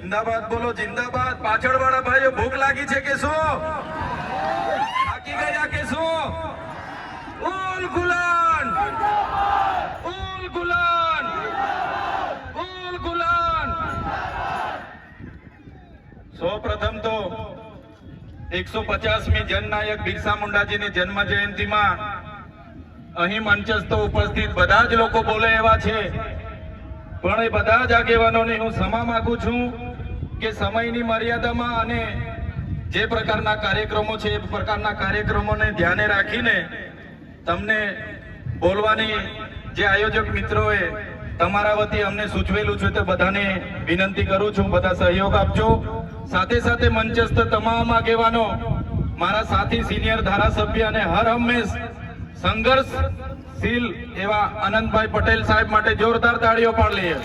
जिंदाबाद बोलो जिंदाबाद। पाछळवाळा भाईओ भूख लागी छे के शू? थाकी गया के शू? उल गुलान, उल गुलान, उल गुलान। સૌપ્રથમ તો 150મી જનનાયક બિરસા મુંડાજીની જન્મ જયંતિમાં અહીં મંચસ્થ ઉપસ્થિત બધા જ લોકો બોલે એવા છે, પણ એ બધા જ આગેવાનોને હું ક્ષમા માંગુ છું કે સમયની મર્યાદામાં અને જે પ્રકારના કાર્યક્રમો છે એ પ્રકારના કાર્યક્રમોને ધ્યાને રાખીને તમને બોલવાની જે આયોજક મિત્રોએ તમારા વતી અમને સૂચવેલું છે તે બધાને વિનંતી કરું છું, બધા સહયોગ આપજો। સાથે સાથે મંચસ્થ તમામ આગેવાનો, મારા સાથી સિનિયર ધારાસભ્ય અને હર હંમેશ સંઘર્ષશીલ એવા આનંદભાઈ પટેલ સાહેબ માટે જોરદાર તાળીઓ પાડી લઈએ।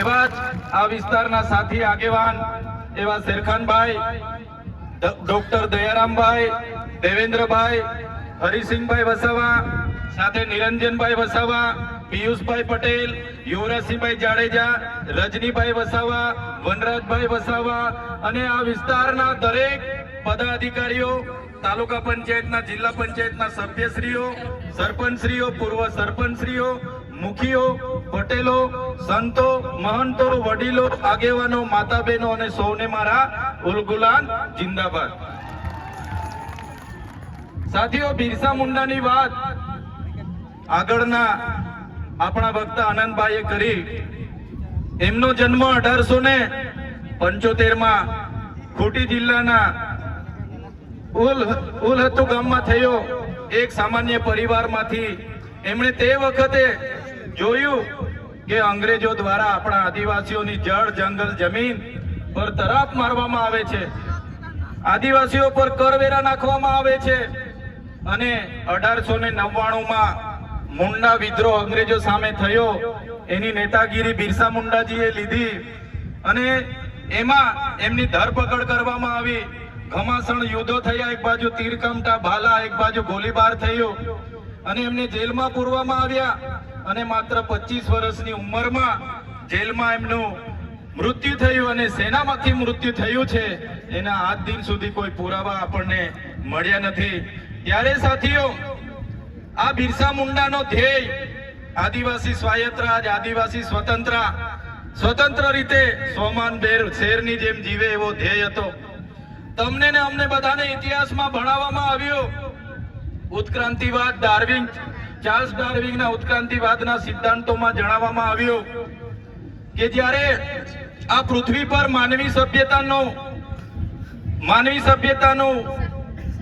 એવા જ આ વિસ્તારના સાથી આગેવાન એવા શેરખાનભાઈ, ડોક્ટર દયારામભાઈ, દેવેન્દ્રભાઈ, હરિસિંહભાઈ વસાવા, સાથે નિરંજનભાઈ વસાવા, પિયુષભાઈ પટેલ, યુવરાજસિંહભાઈ જાડેજા, રજનીભાઈ વસાવા, વનરાજભાઈ વસાવા અને આ વિસ્તારના દરેક પદાધિકારીઓ, તાલુકા પંચાયતના, જિલ્લા પંચાયતના સભ્યશ્રીઓ, સરપંચશ્રીઓ, પૂર્વ સરપંચશ્રીઓ, મુખીઓ, પટેલો, સંતો, મહંતો, વડીલો, આગેવાનો, માતા બહેનો અને સૌને મારા ઉલગુલાન જિંદાબાદ। સાથીઓ, બિરસા મુંડાની વાત આગળના આપણા વક્તા આનંદભાઈએ કરી। એમનો જન્મ 1875માં ખૂંટી જિલ્લાના ઉલહતુ ગામમાં થયો। એક સામાન્ય પરિવારમાંથી એમણે તે વખતે જોયું કે અંગ્રેજો દ્વારા આપણા આદિવાસીઓની જળ, જંગલ, જમીન પર તરાપ મારવામાં આવે છે, આદિવાસીઓ પર કરવેરા નાખવામાં આવે છે અને 1899માં મુંડા વિદ્રોહ અંગ્રેજો સામે થયો। એની નેતાગીરી બિરસા મુંડાજીએ લીધી અને એમાં એમની ધરપકડ કરવામાં આવી। ઘમાસણ યુદ્ધો થયા, એક બાજુ તીરકમટા ભાલા, એક બાજુ ગોળીબાર થયો અને એમને જેલમાં પૂરવામાં આવ્યા અને માત્ર 25 વર્ષની ઉંમરમાં જેલમાં એમનું મૃત્યુ થયું અને સેનામાંથી મૃત્યુ થયું છે એના આજ દિન સુધી કોઈ પુરાવા આપણને મળ્યા નથી। ત્યારે સાથીઓ, આ બિરસા મુંડાનો ધ્યેય આદિવાસી સ્વાયત્ત રાજ, આદિવાસી સ્વતંત્ર રીતે સોમાન શેરની જેમ જીવે એવો ધ્યેય હતો। તમને ને અમને બધાને ઇતિહાસમાં ભણાવવામાં આવ્યો ઉત્ક્રાંતિવાદ, ચાર્લ્સ ડાર્વિનના ઉત્ક્રાંતિવાદના સિદ્ધાંતોમાં જણાવવામાં આવ્યું કે જ્યારે આ પૃથ્વી પર માનવી સભ્યતાનું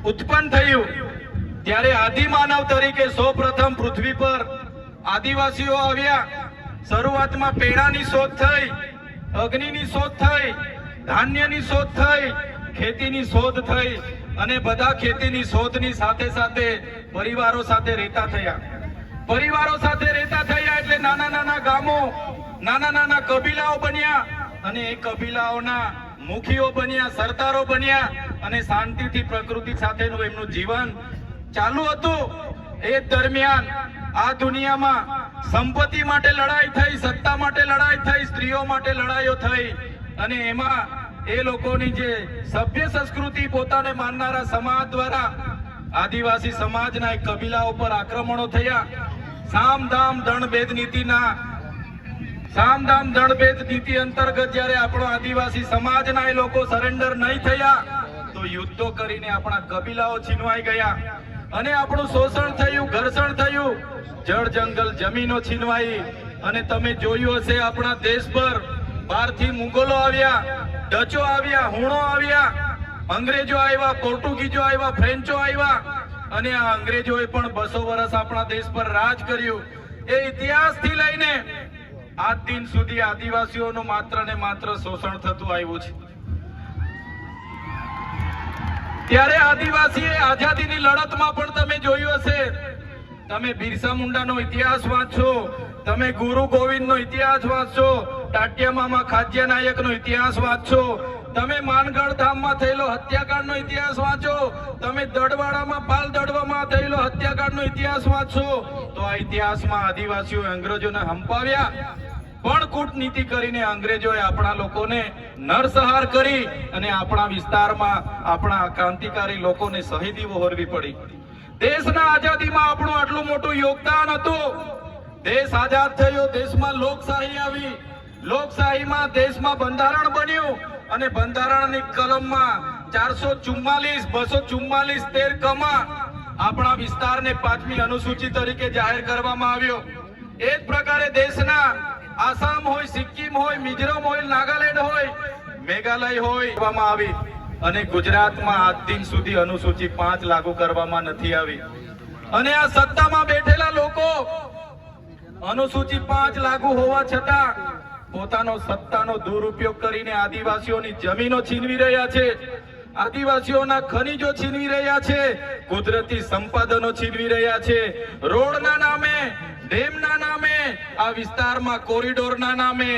ઉત્પન્ન થયું ત્યારે આદિમાનવ તરીકે સૌપ્રથમ પૃથ્વી પર આદિવાસીઓ આવ્યા। શરૂઆતમાં પેડાની શોધ થઈ, અગ્નિની શોધ થઈ, ધાન્યની શોધ થઈ, ખેતીની શોધ થઈ અને બધા ખેતીની શોધની સાથે સાથે પરિવારો સાથે રહેતા થયા એટલે નાના નાના ગામો, નાના નાના કબીલાઓ બન્યા અને એ કબીલાઓના મુખીઓ બન્યા, સરદારો બન્યા અને શાંતિથી પ્રકૃતિ સાથેનું એમનું જીવન ચાલુ હતું। એ દરમિયાન આ દુનિયામાં સંપત્તિ માટે લડાઈ થઈ, સત્તા માટે લડાઈ થઈ, સ્ત્રીઓ માટે લડાઈઓ થઈ અને એમાં એ લોકોની જે સભ્ય સંસ્કૃતિ પોતાને માનનારા સમાજ દ્વારા આદિવાસી સમાજના એક કબીલા ઉપર આક્રમણો થયા। સામદામ દંડભેદ નીતિ અંતર્ગત જ્યારે આપણો આદિવાસી સમાજના એ લોકો સરેન્ડર નહીં થયા તો યુદ્ધો કરીને આપણા કબીલાઓ છીનવાઈ ગયા અને આપણું શોષણ થયું, ઘર્ષણ થયું, જળ, જંગલ, જમીનો છીનવાઈ અને તમે જોયું હશે આપણા દેશ પર બહારથી મુગલો આવ્યા, ડચો આવ્યા, હુણો આવ્યા, અંગ્રેજો આવ્યા, પોર્ટુગીઝો આવ્યા, ફ્રેન્ચો આવ્યા અને આ અંગ્રેજોએ પણ 200 વર્ષ આપણા દેશ પર રાજ કર્યું। એ ઇતિહાસથી લઈને આજ દિન સુધી આદિવાસીઓનું માત્ર ને માત્ર શોષણ થતું આવ્યું છે। ત્યારે આદિવાસીએ આઝાદીની લડતમાં પણ તમે જોયું હશે, તમે બિરસા મુંડાનો ઇતિહાસ વાંચો, તમે ગુરુ ગોવિંદનો ઇતિહાસ વાંચો, ટાટિયા મામા ખાજ્યા નાયકનો ઇતિહાસ વાંચો, તમે માનગઢ ધામમાં થયેલો હત્યાકાંડનો ઇતિહાસ વાંચો, તમે દડવાડામાં પાલ દડવામાં થયેલો હત્યાકાંડનો ઇતિહાસ વાંચો તો આ ઇતિહાસમાં આદિવાસીઓ અંગ્રેજોને હંપાવ્યા પણ કૂટનીતિ કરીને અંગ્રેજોએ આપણા લોકોને નરસંહાર કરી અને આપણા વિસ્તારમાં આપણા ક્રાંતિકારી લોકોને શહીદી વહોરવી પડી. દેશના આઝાદીમાં આપણું આટલું મોટું યોગદાન હતું. દેશ આઝાદ થયો, દેશમાં લોકશાહી આવી, લોકશાહીમાં દેશમાં બંધારણ બન્યું અને બંધારણની કલમમાં 444, 244, 13 કમાં આપણા વિસ્તારને 5મી અનુસૂચિ તરીકે જાહેર કરવામાં આવ્યો. એ જ પ્રકારે દેશના આસામ હોય, સિક્કિમ હોય, મિઝોરમ હોય, નાગાલેન્ડ હોય, મેઘાલય હોય કરવામાં આવી અને ગુજરાતમાં આજ દિન સુધી અનુસૂચિ 5 લાગુ કરવામાં નથી આવી. અને આ સત્તામાં બેઠેલા લોકો અનુસૂચિ 5 લાગુ હોવા છતાં પોતાનો સત્તાનો દુરુપયોગ કરીને આદિવાસીઓની જમીનો છીનવી રહ્યા છે, આદિવાસીઓના ખનીજો છીનવી રહ્યા છે, કુદરતી સંપાદનો છીનવી રહ્યા છે. રોડના નામે, ડેમના નામે, આ વિસ્તારમાં કોરિડોરના નામે,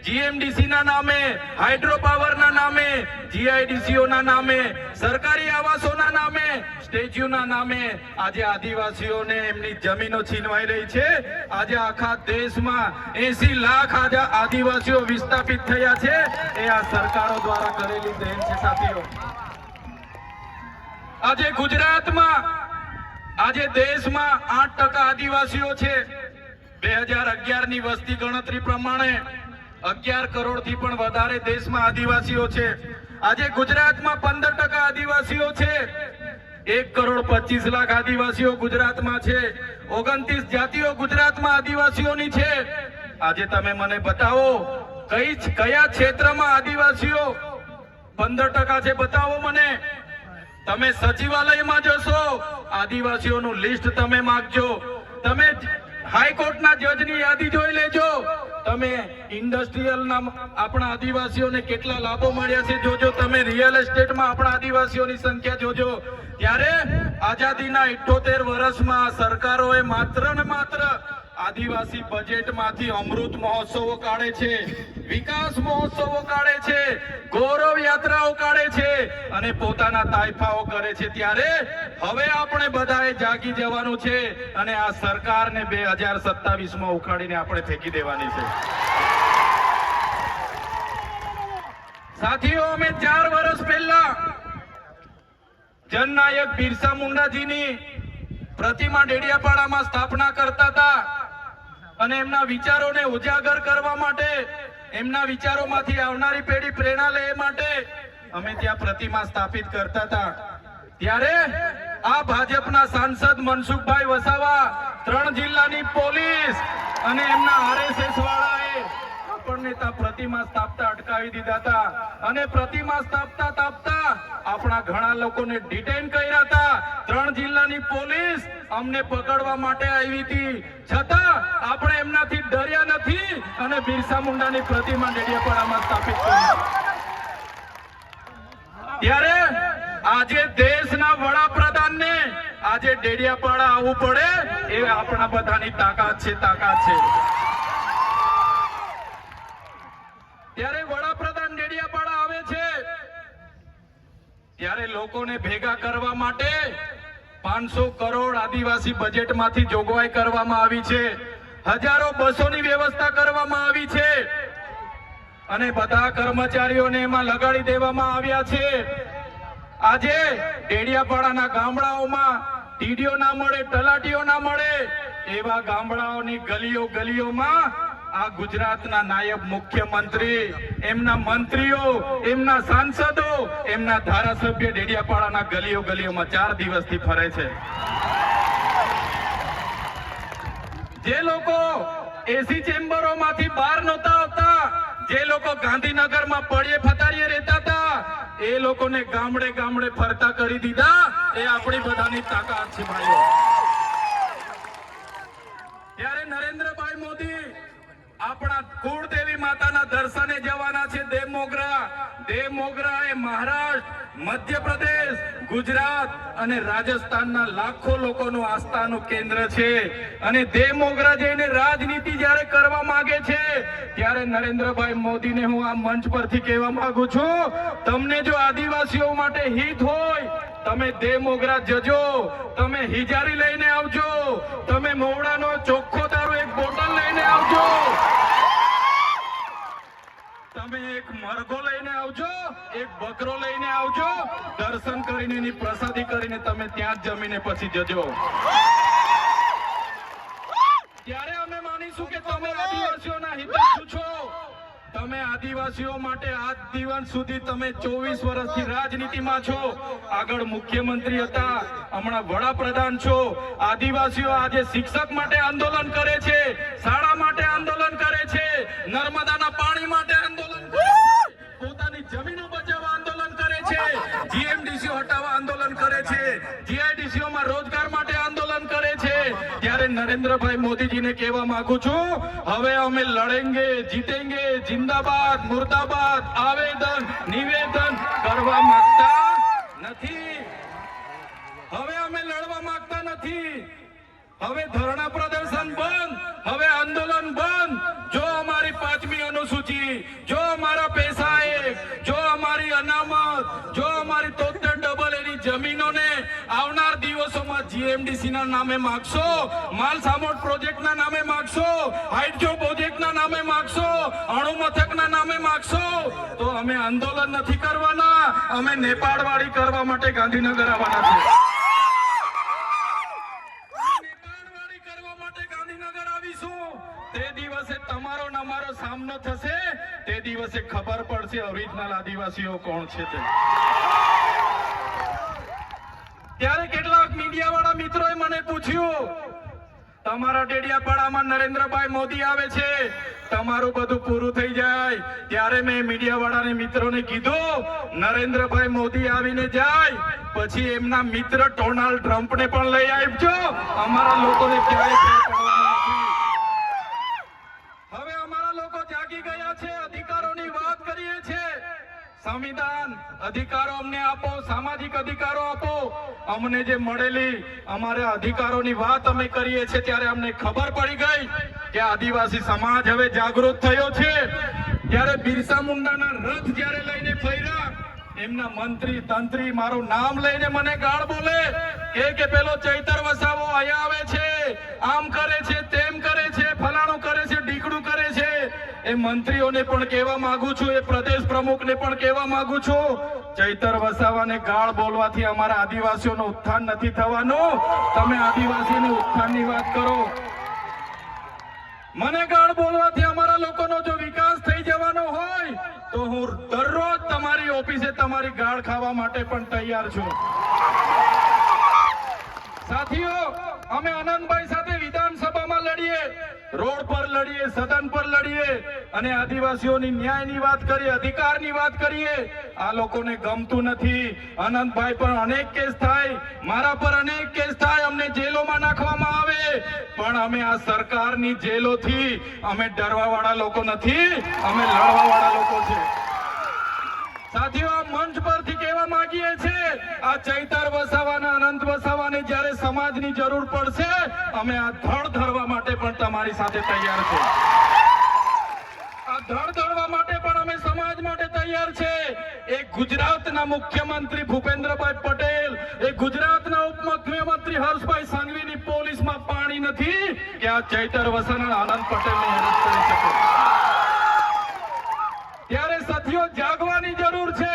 જીએમડીસી ના નામે, હાઇડ્રો પાવરના નામે, જીઆઈડીસીઓ ના નામે, સરકારી આવાસોના નામે, સ્ટેચ્યુના નામે આજે આદિવાસીઓને એમની જમીનો છીનવાઈ રહી છે. આજે આખા દેશમાં 80 લાખ આદિવાસીઓ વિસ્થાપિત થયા છે. એ આ સરકારો દ્વારા કરેલી દેન છે સાથીઓ. આજે ગુજરાતમાં, આજે દેશમાં 8% આદિવાસીઓ છે. 2011 ની વસ્તી ગણતરી પ્રમાણે 11 કરોડથી પણ વધારે દેશમાં આદિવાસીઓ છે. આજે ગુજરાતમાં 15% આદિવાસીઓ છે. 1,25,00,000 આદિવાસીઓ ગુજરાતમાં છે. 29 જાતિઓ ગુજરાતમાં આદિવાસીઓની છે. આજે તમે મને બતાવો કયા ક્ષેત્રમાં આદિવાસીઓ 15% છે, બતાવો મને. તમે સચિવાલયમાં જશો, આદિવાસીઓનું લિસ્ટ તમે માંગજો. તમે હાઈકોર્ટના જજની યાદી જોઈ લેજો. તમે ઇન્ડસ્ટ્રીયલના આપણા આદિવાસીઓને કેટલા લાભો મળ્યા છે જોજો. તમે રિયલ એસ્ટેટમાં આપણા આદિવાસીઓની સંખ્યા જોજો. ત્યારે આઝાદીના 78 વર્ષમાં સરકારોએ માત્ર ને માત્ર આદિવાસી બજેટમાંથી અમૃત મહોત્સવો કાઢે છે, વિકાસ મહોત્સવો કાઢે છે, ગૌરવ યાત્રાઓ કાઢે છે અને પોતાના તાઇફાઓ કરે છે. ત્યારે હવે આપણે બધાએ જાગી જવાનું છે અને આ સરકારને 2027માં ઉખાડીને આપણે ફેંકી દેવાની છે. સાથીઓ, અમે 4 વર્ષ પહેલા જનનાયક બિરસા મુંડાજીની પ્રતિમા ડેડિયાપાડામાં સ્થાપના કરતા હતા અને એમના વિચારોને ઉજાગર કરવા માટે, એમના વિચારોમાંથી આવનારી પેઢી પ્રેરણા લે માટે અમે ત્યાં પ્રતિમા સ્થાપિત કરતા હતા. ત્યારે આ ભાજપના સાંસદ મનસુખભાઈ વસાવા, 3 જિલ્લાની પોલીસ અને એમના આરએસએસ વાળાએ આપણને ત્યાં પ્રતિમા સ્થાપતા અટકાવી દીધા હતા અને પ્રતિમા સ્થાપતા આપણા ઘણા લોકોને ડિટેન કર્યા હતા. 3 જિલ્લાની પોલીસ અમને પકડવા માટે આવી હતી, છતાં આપણે એમનાથી ડર્યા નથી અને બિરસા મુંડાની પ્રતિમા ડેડિયાપાડામાં સ્થાપિત કરી. ત્યારે આજે દેશના વડાપ્રધાનને આજે ડેડિયાપાડા આવવું પડે એ આપણા બધાની તાકાત છે, તાકાત છે. ત્યારે વડાપ્રધાન ડેડિયાપાડા આવે છે ત્યારે લોકોને ભેગા કરવા માટે 500 કરોડ આદિવાસી બજેટમાંથી જોગવાઈ કરવામાં આવી છે. હજારો બસોની વ્યવસ્થા કરવામાં આવી છે અને બધા કર્મચારીઓને એમાં લગાડી દેવામાં આવ્યા છે. આજે ડેડિયાપાડાના ગામડાઓમાં ટીડીઓ ના મળે, તલાટીઓ ના મળે એવા ગામડાઓની ગલીઓમાં આ ગુજરાતના નાયબ મુખ્યમંત્રી, એમના મંત્રીઓ, એમના સાંસદો, એમના ધારાસભ્ય ડેડિયાપાડાના ગલીઓમાં 4 દિવસથી ફરે છે. જે લોકો એસી ચેમ્બરોમાંથી બહાર નહોતા આવતા, જે લોકો ગાંધીનગરમાં પડ્યે ફતારીએ રહેતા હતા, એ લોકોને ગામડે ફરતા કરી દીધા. એ આપણી બધાની તાકાત છે ભાઈઓ. ત્યારે નરેન્દ્રભાઈ મોદી આપણા કુળદેવી માતાના દર્શને જવાના છે. દેવમોગરા એ મહારાષ્ટ્ર, મધ્યપ્રદેશ, ગુજરાત અને રાજસ્થાનના લાખો લોકોનું આસ્થાનું કેન્દ્ર છે અને દેવમોગરા જઈને રાજનીતિ જ્યારે કરવા માંગે છે ત્યારે નરેન્દ્રભાઈ મોદીને હું આ મંચ પરથી કહેવા માંગુ છું, તમને જો આદિવાસીઓ માટે હિત હોય તમે દેવમોગરા જજો, તમે હિજારી લઈને આવજો, તમે મોવડાનો ચોખ્ખો દારૂ 1 બોટલ લઈને આવજો. એક બકરો લઈને આવજો, દર્શન કરીને એની પ્રસાદી કરીને તમે ત્યાં જ જમીને પછી જજો. ત્યારે અમે માનીશું કે તમે આદિવાસીઓના હિતૈષી છો. તમે આદિવાસીઓ માટે આજ દિવસ સુધી તમે 24 વર્ષથી રાજનીતિમાં છો. આગળ મુખ્યમંત્રી હતા, હમણાં વડાપ્રધાન છો. આદિવાસીઓ આજે શિક્ષક માટે આંદોલન કરે છે, શાળા માટે આંદોલન કરે છે, નર્મદાના પાણી માટે આંદોલન કરે છે, પોતાની જમીનો બચાવવા આંદોલન કરે છે, જીએમડીસીઓ હટાવવા આંદોલન કરે છે, જીઆઈડીસીઓમાં રોજગાર માટે આંદોલન કરે છે. ત્યારે નરેન્દ્રભાઈ મોદીજીને કહેવા માંગુ છું, હવે અમે લડેંગે, જીતેંગે, જિંદાબાદ, મુર્દાબાદ આવેદન નિવેદન કરવા માંગતા નથી. હવે અમે લડવા માંગતા નથી. હવે ધરણા પ્રદર્શન બંધ, હવે આંદોલન બંધ. જો અમારી 5મી અનુસૂચિ, જો અમારા પૈસા એક, જો અમારી અનામત, જો અમારી 73 એની જમીનોને આવનાર દિવસોમાં જીએમડીસી ના નામે માગશો, માલસામોટ પ્રોજેક્ટના નામે માગશો, હાઇડ્રો પ્રોજેક્ટના નામે માગશો, અણુ મથકના નામે માગશો, તો અમે આંદોલન નથી કરવાના. અમે નેપાળવાળી કરવા માટે ગાંધીનગર આવવાના છે. તે દિવસે તમારો ને અમારો સામનો થશે, તે દિવસે ખબર પડશે ઓરિજિનલ આદિવાસીઓ કોણ છે તે. ત્યારે કેટલાક મીડિયા વાળા મિત્રોએ મને પૂછ્યું, તમારા ડેડિયાપાડામાં નરેન્દ્રભાઈ મોદી આવે છે, તમારું બધું પૂરું થઈ જાય. ત્યારે મેં મીડિયા વાળાને મિત્રોને કીધું, નરેન્દ્રભાઈ મોદી આવીને જાય પછી એમના મિત્ર ડોનાલ્ડ ટ્રમ્પને પણ લઈ આવજો. અમારા લોકોને ક્યાંય ફેર પડવાનો નથી. હવે અમારા લોકો જાગી ગયા છે, અધિકારોની વાત કરીએ છે. સંવિધાન અધિકારો અમને આપો, સામાજિક અધિકારો આપો. અમને જે મળેલી અમારા અધિકારોની વાત અમે કરીએ છીએ ત્યારે અમને ખબર પડી ગઈ કે આદિવાસી સમાજ હવે જાગૃત થયો છે. ત્યારે બિરસા મુંડાના રથ જ્યારે લઈને ફર્યા, એમના મંત્રી તંત્રી મારું નામ લઈને મને ગાળ બોલે કે પેલો ચૈતર વસાવો અહીંયા આવે છે, આમ કરે છે, તેમ કરે છે, ફલાણું કરે છે, ઢીકડું કરે છે. એ મંત્રીઓને પણ કહેવા માંગુ છું, એ પ્રદેશ પ્રમુખને પણ કહેવા માંગુ છું, ચૈતર વસાવાને ગાળ બોલવાથી અમારા આદિવાસીઓનું ઉત્થાન નથી થવાનું. તમે આદિવાસીની ઉત્થાનની વાત કરો. મને ગાળ બોલવાથી અમારા લોકોનો જો વિકાસ થઈ જવાનો હોય તો હું દરરોજ તમારી ઓફિસે તમારી ગાળ ખાવા માટે પણ તૈયાર છું. સાથીઓ, અમે આનંદભાઈ સાથે વિધાનસભામાં લડીએ, રોડ પર લડીએ, સદન પર લડીએ અને આદિવાસીઓની ન્યાયની વાત કરીએ, અધિકારની વાત કરીએ. આ લોકોને ગમતું નથી. આનંદભાઈ પર અનેક કેસ થાય, મારા પર અનેક કેસ થાય, અમને જેલોમાં નાખવામાં આવે, પણ અમે આ સરકારની જેલોથી અમે ડરવા વાળા લોકો નથી, અમે લડવા વાળા લોકો છે. સાથીઓ, આ મંચ પરથી કહેવા માંગીએ છીએ, આ ચૈતર વસાવાના, અનંત વસાવાને જ્યારે સમાજની જરૂર પડશે, અમે આ ધડ ધરવા માટે પણ તમારી સાથે તૈયાર છે. આ ધડ ધરવા માટે પણ અમે સમાજ માટે તૈયાર છે. એક ગુજરાતના મુખ્યમંત્રી ભૂપેન્દ્રભાઈ પટેલ, એક ગુજરાતના ઉપમુખ્યમંત્રી હર્ષભાઈ સંઘવીની પોલીસમાં પાણી નથી કે આ ચૈતર વસાવાના આનંદ પટેલને હેરાન કરી શકે. ત્યારે સાથીઓ, જાગવાની જરૂર છે.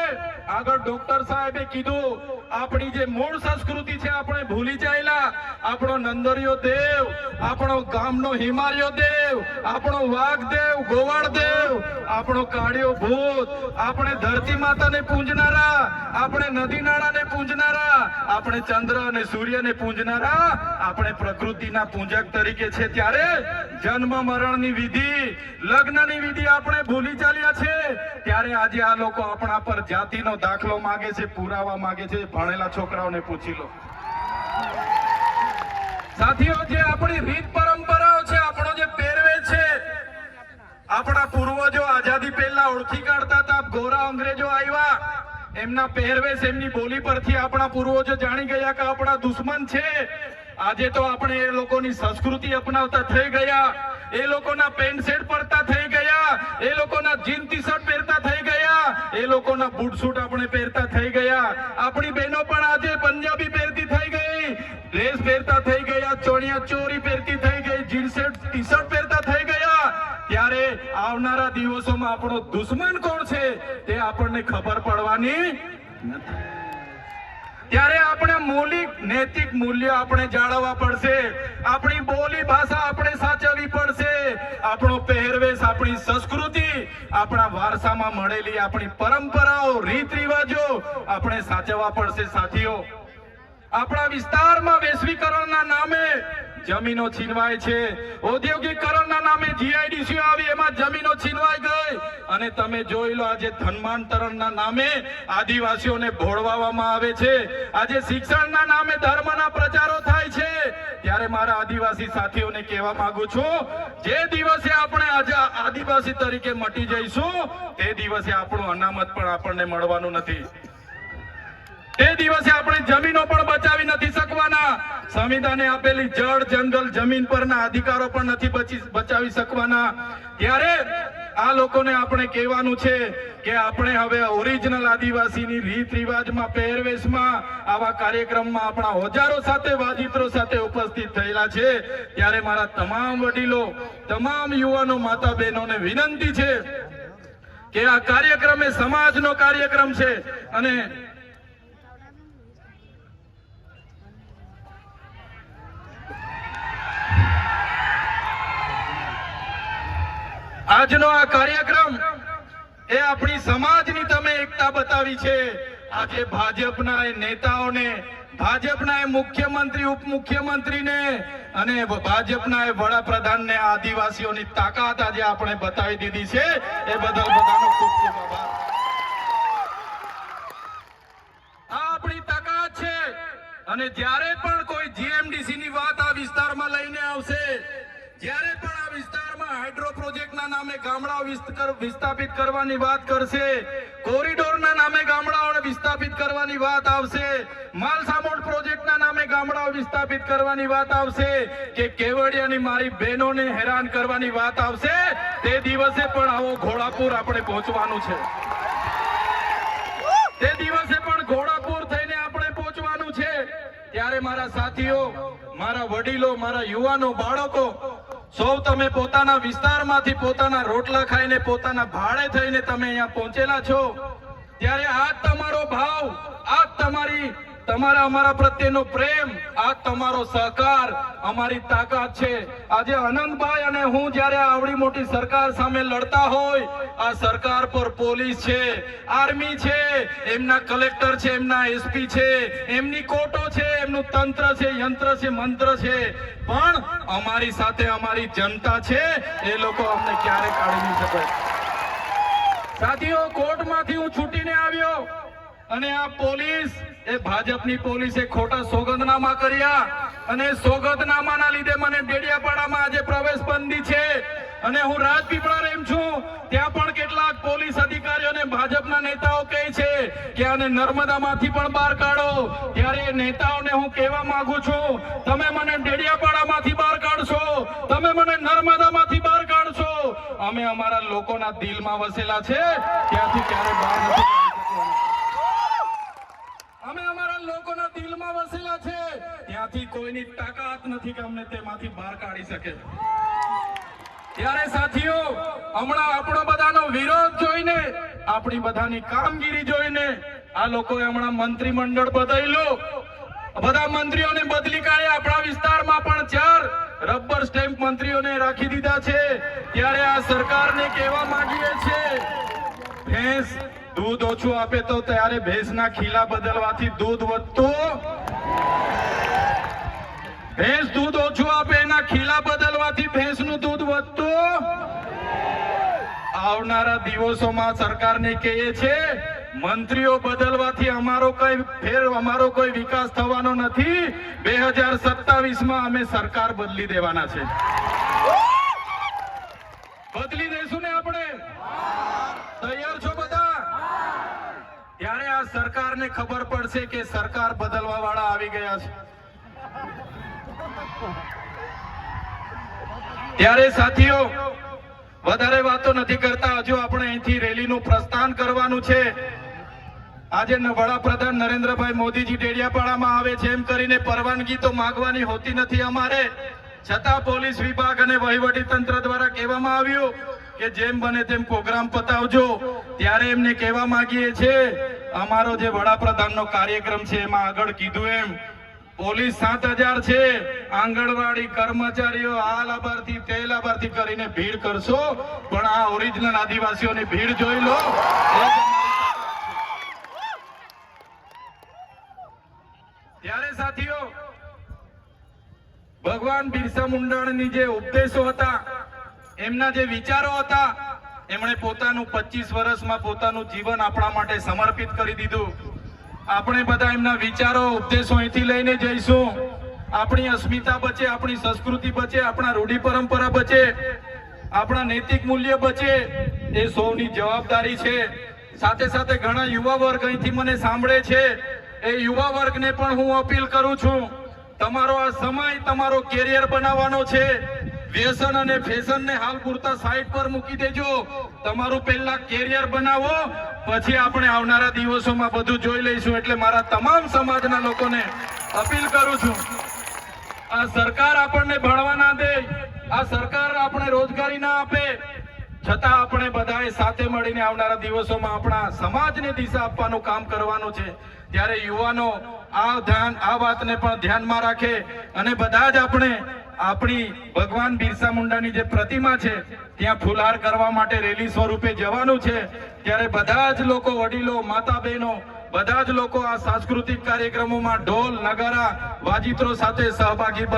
આગળ ડોક્ટર સાહેબે કીધું, આપણી જે મૂળ સંસ્કૃતિ છે આપણે ભૂલી જાયેલા. આપણો નંદરિયો દેવ, આપણો ગામનો હિમાલયો દેવ, આપણો વાઘ દેવ, ગોવાળ દેવ, આપણો કાળિયો ભૂત, આપણે ધરતી માતાને પૂજનારા, આપણે નદી નાળાને પૂજનારા, આપણે ચંદ્ર અને સૂર્યને પૂજનારા, આપણે પ્રકૃતિના પૂજક તરીકે છે. ત્યારે જન્મ મરણની વિધિ, લગ્નની વિધિ આપણે ભૂલી ચાલ્યા છે. ત્યારે આજે આ લોકો આપણા પર જાતિનો દાખલો માંગે છે, પુરાવા માંગે છે. ભણેલા છોકરાઓને પૂછી લો. સાથીઓ, જે આપણી રીત પરંપરાઓ છે, આપણો જે પહેરવેશ છે, આપણા પૂર્વજો આઝાદી પહેલા ઓળખી કાઢતા હતા. ગોરા અંગ્રેજો આવ્યા, એમના પહેરવેશ, એમની બોલી પરથી આપણા પૂર્વજો જાણી ગયા કે આપણા દુશ્મન છે. આજે તો આપણે એ લોકોની સંસ્કૃતિ અપનાવતા થઈ ગયા, એ લોકોના પેન્ટ શર્ટ પહેરતા થઈ ગયા, એ લોકોના જીન ટી શર્ટ પહેરતા થઈ ગયા, એ લોકોના બૂટ સૂટ આપણે પહેરતા થઈ ગયા. આપણી બહેનો પણ આજે પંજાબી પહેરતી થઈ ગઈ, ડ્રેસ પહેરતા થઈ ગયા, ચણિયા ચોરી પહેરતી થઈ ગઈ, જીન શર્ટ ટી શર્ટ પહેરતા થઈ ગયા. ત્યારે આ આવનારા દિવસોમાં આપણો દુશ્મન કોણ છે તે આપણને ખબર પડવાની નથી. ત્યારે આપણે મૌલિક નૈતિક મૂલ્યો આપણે જાળવવા પડશે. આપણી બોલી ભાષા આપણે સાચવવી પડશે. આપણો પહેરવેશ, આપણી સંસ્કૃતિ, આપણા વારસામાં મળેલી આપણી પરંપરાઓ, રીત રિવાજો આપણે સાચવવા પડશે. સાથીઓ, આપણા વિસ્તારમાં વૈશ્વિકરણના નામે જમીનો છીનવાય છે. ઔદ્યોગિકરણના નામે જીઆઈડીસી આવી, એમાં જમીનો છીનવાઈ ગઈ. અને તમે જોઈ લો, આજે ધર્માંતરણના નામે આદિવાસીઓને ભોળવામાં આવે છે. આજે શિક્ષણના નામે ધર્મના પ્રચારો થાય છે. ત્યારે મારા આદિવાસી સાથીઓને કહેવા માંગુ છું, જે દિવસે આપણે આજે આદિવાસી તરીકે મટી જઈશું તે દિવસે આપણું અનામત પણ આપણને મળવાનું નથી. તે દિવસે આપણે જમીનો પણ બચાવી નથી શકવાના. સંવિધાને આપેલી જળ, જંગલ, જમીન પરના અધિકારો પણ નથી બચાવી શકવાના. ત્યારે આ લોકોને આપણે કહેવાનું છે કે આપણે હવે ઓરિજિનલ આદિવાસીની રીત રિવાજમાં, પહેરવેશમાં, આવા કાર્યક્રમમાં આપણા ઓજારો સાથે, વાજિત્રો સાથે ઉપસ્થિત થયેલા છે. ત્યારે મારા તમામ વડીલો, તમામ યુવાનો, માતા બહેનોને વિનંતી છે કે આ કાર્યક્રમ એ સમાજનો કાર્યક્રમ છે. અને આજનો આ કાર્યક્રમ એ આપણી સમાજની તમે એકતા બતાવી છે. આજે ભાજપના એ નેતાઓને, ભાજપના એ મુખ્યમંત્રી, ઉપમુખ્યમંત્રીને અને ભાજપના એ વડાપ્રધાનને આદિવાસીઓની તાકાત આજે આપણે બતાવી દીધી છે. એ બદલ બધાનો ખૂબ ખૂબ આભાર. આ આપણી તાકાત છે. અને જ્યારે પણ કોઈ જીએમડીસી ની વાત આ વિસ્તારમાં લઈને આવશે, જ્યારે પણ આ વિસ્તારમાં હાઇડ્રો પ્રોજેક્ટના નામે ગામડાઓ વિસ્થાપિત કરવાની વાત કરશે, કોરિડોરના નામે ગામડાઓને વિસ્થાપિત કરવાની વાત આવશે, માલસામોડ પ્રોજેક્ટના નામે ગામડાઓ વિસ્થાપિત કરવાની વાત આવશે, કે કેવડિયાની મારી બહેનોને હેરાન કરવાની વાત આવશે, તે દિવસે પણ આવો ઘોડાપુર આપણે પહોંચવાનું છે. તે દિવસે પણ ઘોડાપુર થઈને આપણે પહોંચવાનું છે. ત્યારે મારા સાથીઓ, મારા વડીલો, મારા યુવાનો, બાળકો, સૌ તમે પોતાના વિસ્તારમાંથી પોતાના રોટલા ખાઈને, પોતાના ભાડે થઈને તમે અહીંયા પહોંચેલા છો. ત્યારે આ તમારો ભાવ, આ તમારા અમારા પ્રત્યેનો પ્રેમ, આ તમારો સહકાર અમારી તાકાત છે. આજે અનંતભાઈ અને હું જ્યારે આવડી મોટી સરકાર સામે લડતા હોય, આ સરકાર પર પોલીસ છે, આર્મી છે, એમના કલેક્ટર છે, એમના એસપી છે, એમની કોર્ટો છે, એમનું તંત્ર છે, યંત્ર છે, મંત્ર છે, પણ અમારી સાથે અમારી જનતા છે. એ લોકો અમને ક્યારે કાઢી નહીં શકે. સાથીઓ, કોર્ટમાંથી હું છૂટીને આવ્યો અને આ પોલીસ, એ ભાજપની પોલીસે ખોટા સોગંદનામા કર્યા અને સોગંદનામાના લીધે મને ડેડિયાપાડામાં આજે પ્રવેશ બંધી છે. અને હું રાજપીપળા રેમ છું, ત્યાં પણ કેટલાક પોલીસ અધિકારીઓને ભાજપના નેતાઓ કહે છે કે આને નર્મદામાંથી પણ બહાર કાઢો. ત્યારે એ નેતાઓને હું કહેવા માંગુ છું, તમે મને ડેડિયાપાડામાંથી બહાર કાઢશો, તમે મને નર્મદામાંથી બહાર કાઢશો, અમે અમારા લોકોના દિલમાં વસેલા છે, ત્યાંથી ક્યારે બહાર નથી કાઢી શકવાના. અમે અમારા લોકોના દિલમાં વસેલા છે, ત્યાંથી કોઈની તાકાત નથી કે અમને તેમાંથી બહાર કાઢી શકે. ત્યારે સાથીઓ, હમણાં આપણો બધાનો વિરોધ જોઈને, આપણી બધાની કામગીરી જોઈને આ લોકોએ હમણાં મંત્રીમંડળ બદલ્યું, બધા મંત્રીઓને બદલી કાઢ્યા. આપણા વિસ્તારમાં પણ 4 રબર સ્ટેમ્પ મંત્રીઓને રાખી દીધા છે. ત્યારે આ સરકારને કહેવા માંગીએ છીએ, ભેંસ દૂધ ઓછું આપે તો ત્યારે ભેંસના ખીલા બદલવાથી દૂધ વધતું, ભેંસ દૂધ ઓછું આપે એના ખીલા બદલવાથી ભેંસનું દૂધ વધતું. આવનારા દિવસોમાં સરકારને કહીએ છે, મંત્રીઓ બદલવાથી અમારો કોઈ વિકાસ થવાનો નથી. 2027માં અમે સરકાર બદલી દેવાના છે. બદલી દઈશું ને આપણે? તૈયાર છો બધા? ત્યારે આ સરકારને ખબર પડશે કે સરકાર બદલવા વાળા આવી ગયા છે. ત્યારે સાથીઓ, વધારે વાતો નથી કરતા, હજુ આપણે અહીંથી રેલીનું પ્રસ્થાન કરવાનું છે. આજે વડાપ્રધાન નરેન્દ્રભાઈ મોદીજી ડેડિયાપાડામાં આવે છે એમ કરીને પરવાનગી તો માંગવાની હોતી નથી અમારે, છતાં પોલીસ વિભાગ અને વહીવટી તંત્ર દ્વારા કહેવામાં આવ્યું કે જેમ બને તેમ પ્રોગ્રામ પતાવજો. ત્યારે એમને કહેવા માંગીએ છે, અમારો જે વડાપ્રધાનનો કાર્યક્રમ છે એમાં આગળ કીધું એમ પોલીસ 7000 છે, આંગણવાડી કર્મચારીઓ આ લાભાર્થી તે લાભાર્થી કરીને ભીડ કરશો, પણ આ ઓરિજિનલ આદિવાસીઓની ભીડ જોઈ લો. ત્યારે સાથીઓ, ભગવાન બિરસા મુંડાની જે ઉપદેશો હતા, એમના જે વિચારો હતા, એમણે પોતાનું 25 વર્ષમાં પોતાનું જીવન આપણા માટે સમર્પિત કરી દીધું. આપણે બધા એમના વિચારો ઉપદેશો અહીંથી લઈને જઈશું. આપણી અસ્મિતા બચે, આપણી સંસ્કૃતિ બચે, આપણા રૂઢિ પરંપરા બચે, આપણા નૈતિક મૂલ્ય બચે, એ સૌની જવાબદારી છે. સાથે સાથે ઘણા યુવા વર્ગ અહીંથી મને સાંભળે છે, એ યુવા વર્ગને પણ હું અપીલ કરું છું, તમારો આ સમય તમારો કેરિયર બનાવવાનો છે. વ્યસન અને ફેશન ને હાલ પૂરતા સાઈડ પર મૂકી દેજો. તમારું પહેલા કેરિયર બનાવો, પછી આપણે આવનારા દિવસોમાં બધું જોઈ લઈશું. એટલે મારા તમામ સમાજના લોકોને અપીલ કરું છું, આ સરકાર આપણને ભણવા ના દે, આ સરકાર આપણે રોજગારી ના આપે, છતાં આપણે બધાએ સાથે મળીને આવનારા દિવસોમાં આપણા સમાજને દિશા આપવાનું કામ કરવાનું છે. ત્યારે યુવાનો આ વાતને પણ ધ્યાનમાં રાખે અને બધા જ આપણે આપણી ભગવાન બિરસા મુંડાની જે પ્રતિમા છે ત્યાં ફુલહાર કરવા માટે રેલી સ્વરૂપે જવાનું છે. ત્યારે બધા જ લોકો, વડીલો, માતા બહેનો, બધા જ લોકો આ સાંસ્કૃતિક કાર્યક્રમોમાં ઢોલ, નગારા, વાજીત્રો સાથે સહભાગી